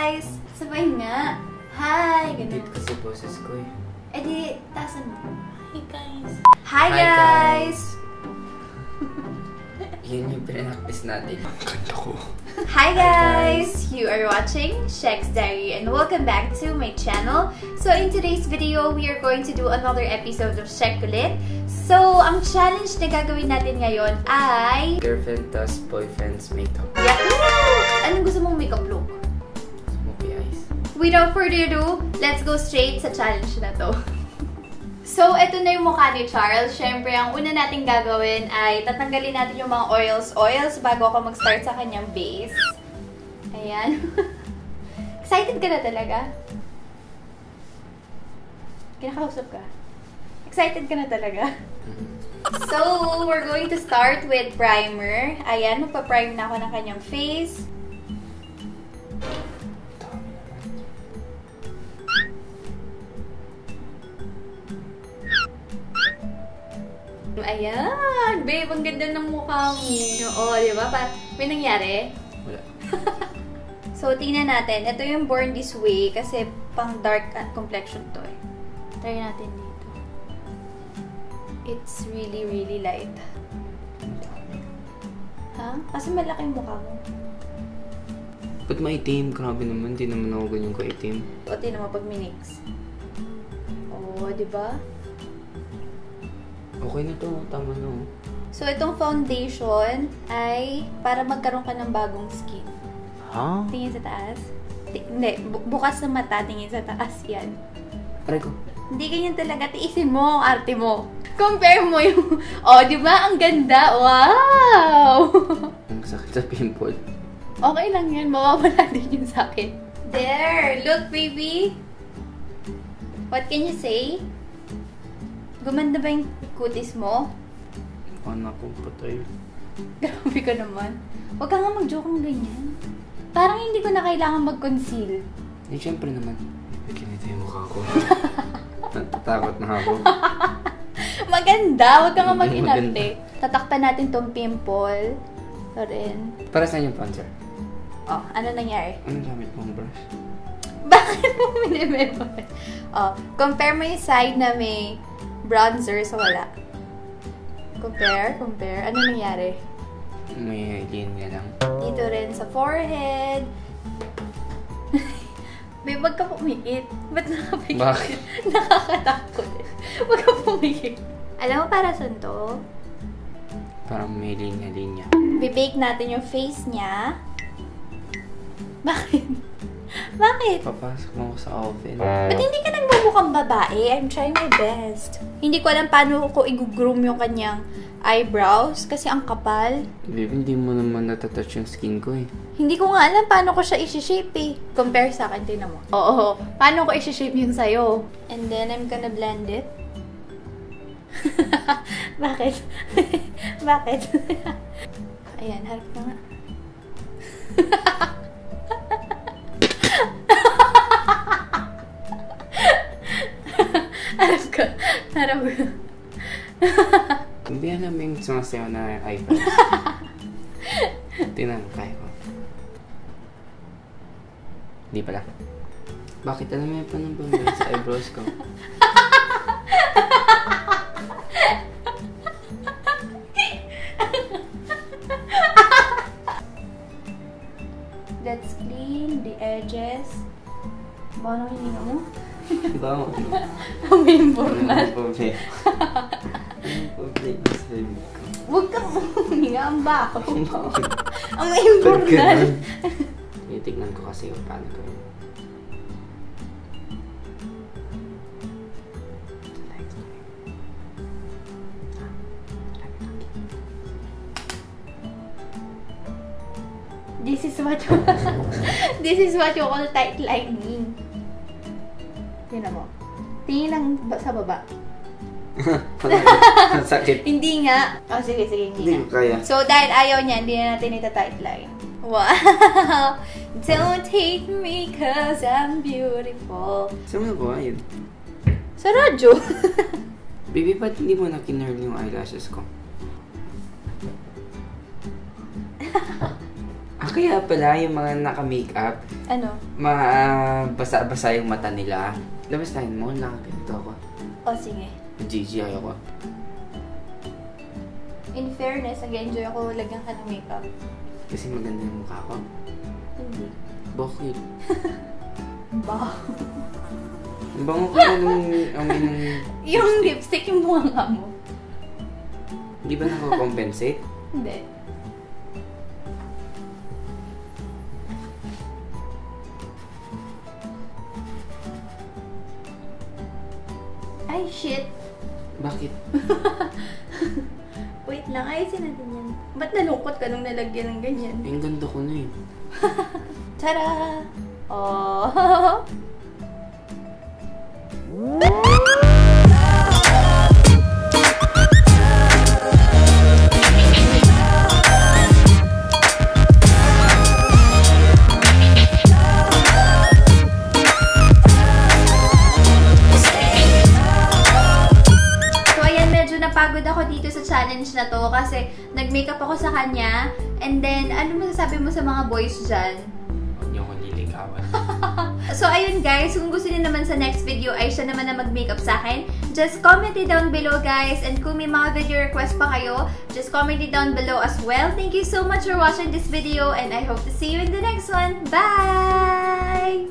guys! Sabay nga. Hi! Hindi Ganun. kasi boses ko eh. Eh di, taasan mo. Hi guys! Hi, Hi guys! Yun yung pinanaktis natin. Ang ganda ko. Hi guys! You are watching Shek's Diary and welcome back to my channel. So in today's video, we are going to do another episode of Shek Ulit. So, ang challenge na gagawin natin ngayon ay... Girlfriend plus boyfriend's makeup. Yahoo! Anong gusto mong makeup look? Smoky eyes. Without further ado, let's go straight sa challenge na to. So, eto na yung mukha ni Charles. Siyempre, ang una natin gagawin ay tatanggalin natin yung mga oils bago ako mag-start sa kanyang base. Ayan. Excited ka na talaga? Kinakausap ka? Excited ka na talaga? So, we're going to start with primer. Ayan, magpa-prime na ako ng kanyang face. Ayan! Babe, ang ganda ng mukha mo. Oo, di ba? May nangyari? Wala. So, tingnan natin. Ito yung Born This Way kasi pang dark complexion to eh. Try natin dito. It's really, really light. Ha? Kasi malaki yung mukha mo. Ba't maitim? Grabe naman. Di naman ako ganyan kaitim. O, tingnan mo pag minix. Oo, di ba? Okay na to. Tama na. So, itong foundation ay para magkaroon ka ng bagong skin. Ha? Tingin sa taas. Hindi, bukas ng mata, tingin sa taas yan. Aray ko. Hindi ganyan talaga. Tiisin mo ang arte mo. Compare mo yung... Oh, di ba? Ang ganda. Wow! Ang sakit sa pimple. Okay lang yan. Mawawala din yun sa akin. There! Look, baby! What can you say? Gumanda ba yung kutis mo? Paano akong patay? Grabe ka naman. Huwag ka nga mag-joke ng ganyan. Parang hindi ko na kailangan mag-conceal. Eh, syempre naman. Kinita yung mukha ko. Natatakot na ako. Maganda! Huwag ka nga Hindi mag-inarte. Tatakpan natin tong pimple. Ito rin. Para saan yung sponsor? Oh, ano nangyari? Anong gamit mong brush? Bakit mo minimemor? Oh, compare mo yung side na may bronzer sa wala. Compare. Ano nangyari? May linya lang. Dito rin sa forehead. Babe, wag ka pumikit. Ba't nakapikit? Bakit? Nakakatakot eh. Wag ka pumikit. Alam mo para saan to? Parang may linya-linya. Bibake natin yung face niya. Bakit? Bakit? Papasok mo ako sa oven. Ba't hindi ka nagmumukhang babae? I'm trying my best. Hindi ko alam paano ko i-groom yung kanyang eyebrows kasi ang kapal. Babe, hindi mo naman natatouch yung skin ko eh. Hindi ko nga alam paano ko siya i-shape eh. Compare sa akin, tingnan mo. Oo, paano ko i-shape yung sa'yo? And then, I'm gonna blend it. Bakit? Bakit? Ayan, harap ka nga. Harap ka. Harap ka. Hindi alam yung sumasayaw na eyebrows. Tingnan mo, kaya ko. Hindi pala. Bakit alam mo yung panambang sa eyebrows ko? Let's clean the edges. Paano hininga mo? Diba mo? Ang important. Anong problema? Anong problema sa baby ko? Huwag kang huminga. Ang baho. Bakit? Ang important. Titignan ko kasi yung paano ko. This is what you call tight lining. Tingnan mo. Tingin lang sa baba. Ang sakit. Hindi nga. Oh, sige, hindi Hindi na. ko kaya. So, dahil ayaw niya, hindi na natin ita-tight line. Wow! Don't hate me cause I'm beautiful. Saan mo nakuha yun? Sa radyo. Baby, ba't hindi mo na kinurl yung eyelashes ko? kaya pala yung mga naka-makeup, Ano? basa-basa yung mata nila. Labastahin mo, nakaganito ako. O, sige. Gigi, ayoko. In fairness, nag-enjoy ako lagyan ka ng makeup. Kasi maganda yung mukha ko. Hindi. Bakit? Ba? Ang bango ko nung amoy ng... Yung lipstick yung bunga mo. Di ba nakakompensate? Hindi. Ay, shit. Bakit? Wait lang, ayusin natin yan. Ba't nalungkot ka nung nalagyan ng ganyan? Eh, ang ganda ko na eh. Tara! Oh! Napagod ako dito sa challenge na to kasi nag-makeup ako sa kanya. And then, ano masasabi mo sa mga boys dyan? Huwag niyo ko nilikawan. So, ayun guys, kung gusto niyo naman sa next video ay siya naman na mag-makeup sa akin, just comment it down below guys. And kung may mga video request pa kayo, just comment it down below as well. Thank you so much for watching this video and I hope to see you in the next one. Bye!